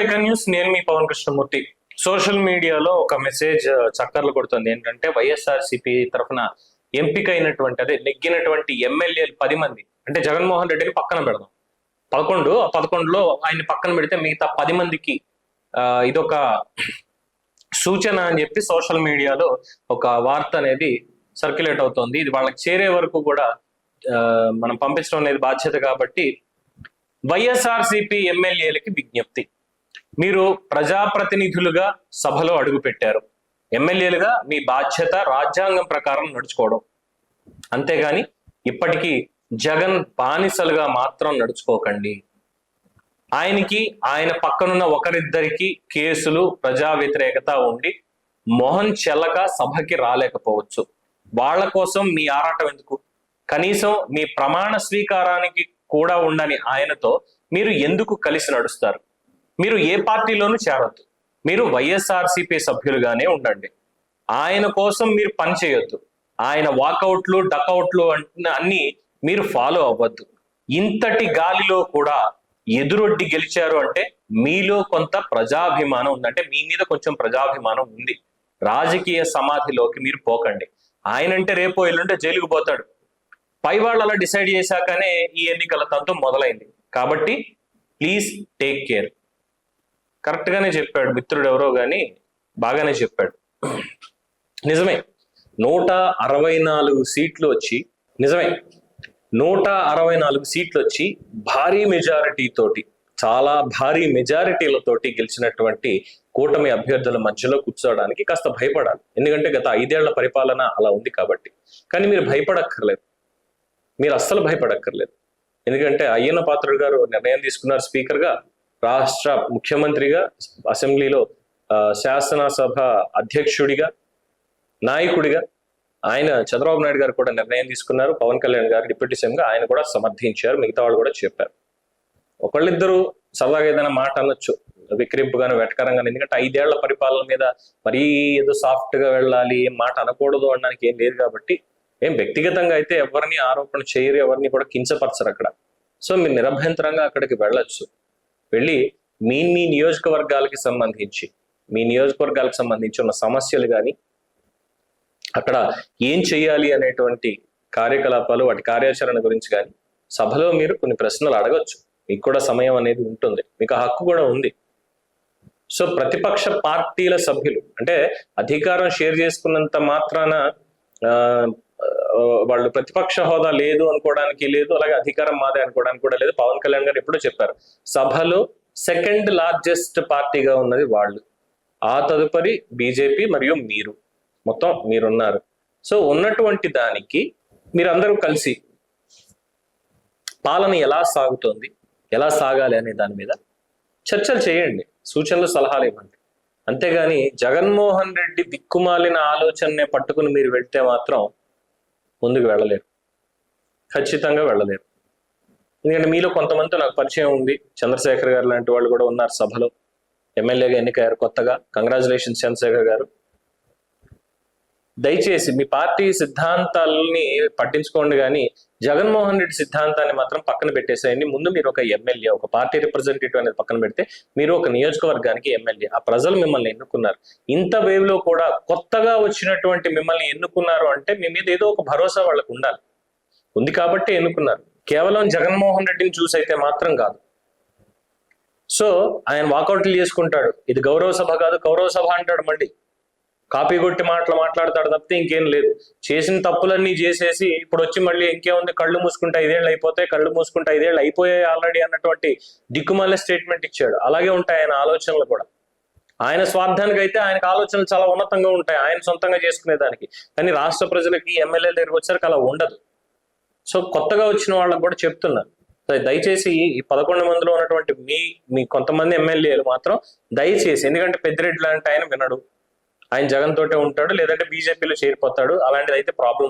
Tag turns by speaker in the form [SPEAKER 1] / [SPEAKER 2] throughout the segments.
[SPEAKER 1] Icon news, నేను మీ Pawan Krishnamurthy. Social మీడియాలో ఒక మెసేజ్ చక్కర్లు కొడుతుంది. ఏంటంటే వైఎస్ఆర్సీపీ తరఫున ఎంపికైనటువంటి నెగ్గినటువంటి ఎమ్మెల్యేలు 10 మంది, అంటే జగన్మోహన్ రెడ్డిని పక్కన పెడదాం, 11లో ఆయన పక్కన పెడితే మిగతా 10 మందికి ఇదొక సూచన అని చెప్పి సోషల్ మీడియాలో ఒక వార్త అనేది సర్క్యులేట్ అవుతోంది. ఇది వాళ్ళకి చేరే వరకు కూడా మనం పంపించడం అనేది బాధ్యత. కాబట్టి వైఎస్ఆర్సీపీ ఎమ్మెల్యేలకి విజ్ఞప్తి, మీరు ప్రజాప్రతినిధులుగా సభలో అడుగు పెట్టారు. ఎమ్మెల్యేలుగా మీ బాధ్యత రాజ్యాంగం ప్రకారం నడుచుకోవడం, అంతేగాని ఇప్పటికీ జగన్ బానిసలుగా మాత్రం నడుచుకోకండి. ఆయనకి ఆయన పక్కనున్న ఒకరిద్దరికి కేసులు, ప్రజా వ్యతిరేకత ఉండి మొహం చెల్లక సభకి రాలేకపోవచ్చు. వాళ్ళ కోసం మీ ఆరాటం ఎందుకు? కనీసం మీ ప్రమాణ స్వీకారానికి కూడా ఉండని ఆయనతో మీరు ఎందుకు కలిసి నడుస్తారు? మీరు ఏ పార్టీలోనూ చేరొద్దు, మీరు వైఎస్ఆర్సీపీ సభ్యులుగానే ఉండండి. ఆయన కోసం మీరు పని చేయొద్దు. ఆయన వాకౌట్లు, డకౌట్లు అన్ని మీరు ఫాలో అవ్వద్దు. ఇంతటి గాలిలో కూడా ఎదురొడ్డి గెలిచారు అంటే మీలో కొంత ప్రజాభిమానం ఉంది, అంటే మీ మీద కొంచెం ప్రజాభిమానం ఉంది. రాజకీయ సమాధిలోకి మీరు పోకండి. ఆయనంటే రేపో ఎల్లుంటే జైలుకు పోతాడు. పై వాళ్ళు అలా డిసైడ్ చేశాకనే ఈ ఎన్నికల తంతు మొదలైంది. కాబట్టి ప్లీజ్ టేక్ కేర్. కరెక్ట్ గానే చెప్పాడు మిత్రుడు, ఎవరో గాని బాగానే చెప్పాడు. నిజమే, 164 సీట్లు వచ్చి, నిజమే 164 సీట్లు వచ్చి భారీ మెజారిటీ తోటి, చాలా భారీ మెజారిటీలతోటి గెలిచినటువంటి కూటమి అభ్యర్థుల మధ్యలో కూర్చోవడానికి కాస్త భయపడాలి. ఎందుకంటే గత 5 ఏళ్ల పరిపాలన అలా ఉంది కాబట్టి. కానీ మీరు భయపడక్కర్లేదు, మీరు అస్సలు భయపడక్కర్లేదు. ఎందుకంటే అయ్యన్న పాత్రుడు గారు నిర్ణయం తీసుకున్నారు, స్పీకర్గా, రాష్ట్ర ముఖ్యమంత్రిగా, అసెంబ్లీలో శాసనసభ అధ్యక్షుడిగా, నాయకుడిగా. ఆయన చంద్రబాబు నాయుడు గారు కూడా నిర్ణయం తీసుకున్నారు. పవన్ కళ్యాణ్ గారు డిప్యూటీ సీఎంగా ఆయన కూడా సమర్థించారు. మిగతా వాళ్ళు కూడా చెప్పారు. ఒకళ్ళిద్దరు సరదాగా ఏదైనా మాట అనొచ్చు, విక్రింపుగాను, వెటకరంగాను. ఎందుకంటే 5 ఏళ్ల పరిపాలన మీద మరీ ఏదో సాఫ్ట్ గా వెళ్ళాలి, ఏం మాట అనకూడదు అనడానికి ఏం లేదు. కాబట్టి ఏం వ్యక్తిగతంగా అయితే ఎవరిని ఆరోపణ చేయరు, ఎవరిని కూడా కించపరచరు అక్కడ. సో మీరు నిరభ్యంతరంగా అక్కడికి వెళ్ళొచ్చు. వెళ్ళి మీ నియోజకవర్గాలకి సంబంధించి, ఉన్న సమస్యలు కానీ, అక్కడ ఏం చేయాలి అనేటువంటి కార్యకలాపాలు, వాటి కార్యాచరణ గురించి కానీ సభలో మీరు కొన్ని ప్రశ్నలు అడగొచ్చు. మీకు కూడా సమయం అనేది ఉంటుంది, మీకు ఆ హక్కు కూడా ఉంది. సో ప్రతిపక్ష పార్టీల సభ్యులు, అంటే అధికారం షేర్ చేసుకున్నంత మాత్రాన వాళ్ళు ప్రతిపక్ష హోదా లేదు అనుకోవడానికి లేదు, అలాగే అధికారం మాదే అనుకోవడానికి కూడా లేదు. పవన్ కళ్యాణ్ గారు ఎప్పుడూ చెప్పారు, సభలో సెకండ్ లార్జెస్ట్ పార్టీగా ఉన్నది వాళ్ళు, ఆ తదుపరి బీజేపీ మరియు మీరు, మొత్తం మీరున్నారు. సో ఉన్నటువంటి దానికి మీరందరూ కలిసి పాలన ఎలా సాగుతోంది, ఎలా సాగాలి అనే దాని మీద చర్చలు చేయండి, సూచనలు, సలహాలు ఇవ్వండి. అంతేగాని జగన్మోహన్ రెడ్డి దిక్కుమాలిన ఆలోచననే పట్టుకుని మీరు వెళ్తే మాత్రం ముందుకు వెళ్ళలేరు, ఖచ్చితంగా వెళ్ళలేరు. ఎందుకంటే మీలో కొంతమంది నాకు పరిచయం ఉంది, చంద్రశేఖర్ గారు లాంటి వాళ్ళు కూడా ఉన్నారు సభలో, ఎమ్మెల్యేగా ఎన్నికయ్యారు కొత్తగా. కంగ్రాచులేషన్స్ చంద్రశేఖర్ గారు. దయచేసి మీ పార్టీ సిద్ధాంతాలని పట్టించుకోండి, కానీ జగన్మోహన్ రెడ్డి సిద్ధాంతాన్ని మాత్రం పక్కన పెట్టేసేయండి. ముందు మీరు ఒక ఎమ్మెల్యే, ఒక పార్టీ రిప్రజెంటేటివ్ అనేది పక్కన పెడితే మీరు ఒక నియోజకవర్గానికి ఎమ్మెల్యే. ఆ ప్రజలు మిమ్మల్ని ఎన్నుకున్నారు. ఇంత వేవ్ లో కూడా కొత్తగా వచ్చినటువంటి మిమ్మల్ని ఎన్నుకున్నారు అంటే మీ మీద ఏదో ఒక భరోసా వాళ్ళకు ఉండాలి, ఉంది కాబట్టి ఎన్నుకున్నారు. కేవలం జగన్మోహన్ రెడ్డిని చూసి అయితే మాత్రం కాదు. సో ఆయన వాకౌట్లు చేసుకుంటాడు, ఇది గౌరవ సభ కాదు, కౌరవ సభ అంటాడు, మళ్ళీ కాపీ కొట్టి మాట్లాడతాడు తప్పితే ఇంకేం లేదు. చేసిన తప్పులన్నీ చేసేసి ఇప్పుడు వచ్చి మళ్ళీ ఇంకేముంది, కళ్ళు మూసుకుంటే 5 ఏళ్ళు అయిపోతాయి, కళ్ళు మూసుకుంటే 5 ఏళ్ళు అయిపోయాయి ఆల్రెడీ అన్నటువంటి దిక్కుమాల స్టేట్మెంట్ ఇచ్చాడు. అలాగే ఉంటాయి ఆయన ఆలోచనలు కూడా. ఆయన స్వార్థానికి అయితే ఆయనకు ఆలోచనలు చాలా ఉన్నతంగా ఉంటాయి, ఆయన సొంతంగా చేసుకునేదానికి. కానీ రాష్ట్ర ప్రజలకి, ఎమ్మెల్యేల దగ్గరికి వచ్చేసరికి అలా ఉండదు. సో కొత్తగా వచ్చిన వాళ్ళకి కూడా చెప్తున్నారు, దయచేసి ఈ 11 మందిలో ఉన్నటువంటి మీ కొంతమంది ఎమ్మెల్యేలు మాత్రం దయచేసి, ఎందుకంటే పెద్దిరెడ్డి లాంటి ఆయన వినడు, ఆయన జగన్ తోటే ఉంటాడు, లేదంటే బీజేపీలో చేరిపోతాడు. అలాంటిది అయితే ప్రాబ్లం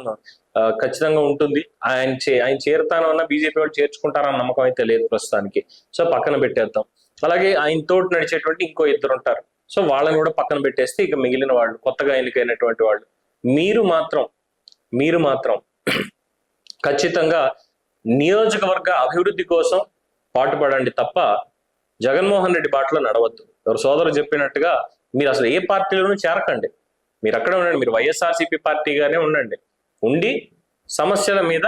[SPEAKER 1] ఖచ్చితంగా ఉంటుంది. ఆయన చేరుతాను అన్న బీజేపీ వాళ్ళు చేర్చుకుంటారన్న నమ్మకం అయితే లేదు ప్రస్తుతానికి. సో పక్కన పెట్టేద్దాం. అలాగే ఆయన తోటి నడిచేటువంటి ఇంకో 2 ఉంటారు. సో వాళ్ళని కూడా పక్కన పెట్టేస్తే ఇక మిగిలిన వాళ్ళు, కొత్తగా ఎన్నికైనటువంటి వాళ్ళు, మీరు మాత్రం ఖచ్చితంగా నియోజకవర్గ అభివృద్ధి కోసం పాటుపడండి తప్ప జగన్మోహన్ రెడ్డి బాటలో నడవద్దు. ఎవరు సోదరు చెప్పినట్టుగా మీరు అసలు ఏ పార్టీలోనూ చేరకండి, మీరు అక్కడే ఉండండి, మీరు వైఎస్ఆర్సీపీ పార్టీగానే ఉండండి. ఉండి సమస్యల మీద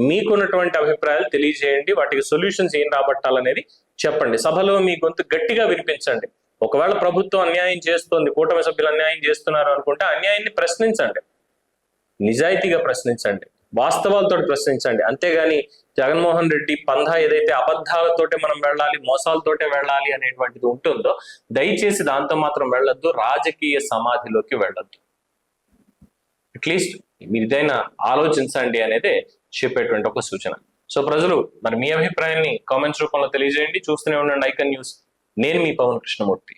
[SPEAKER 1] మీకున్నటువంటి అభిప్రాయాలు తెలియజేయండి, వాటికి సొల్యూషన్స్ ఏం రాబట్టాలనేది చెప్పండి. సభలో మీ గొంతు గట్టిగా వినిపించండి. ఒకవేళ ప్రభుత్వం అన్యాయం చేస్తోంది, కూటమి సభ్యులు అన్యాయం చేస్తున్నారు అనుకుంటే అన్యాయాన్ని ప్రశ్నించండి, నిజాయితీగా ప్రశ్నించండి, వాస్తవాలతో ప్రశ్నించండి. అంతేగాని జగన్మోహన్ రెడ్డి పంధా ఏదైతే అబద్ధాలతోటే మనం వెళ్ళాలి, మోసాలతోటే వెళ్ళాలి అనేటువంటిది ఉంటుందో దయచేసి దాంతో మాత్రం వెళ్ళొద్దు, రాజకీయ సమాధిలోకి వెళ్ళొద్దు. అట్లీస్ట్ మీరు ఇదైనా ఆలోచించండి అనేది చెప్పేటువంటి ఒక సూచన. సో ప్రజలు మరి మీ అభిప్రాయాన్ని కామెంట్స్ రూపంలో తెలియజేయండి. చూస్తూనే ఉండండి ఐకాన్ న్యూస్. నేను మీ పవన్ కృష్ణమూర్తి.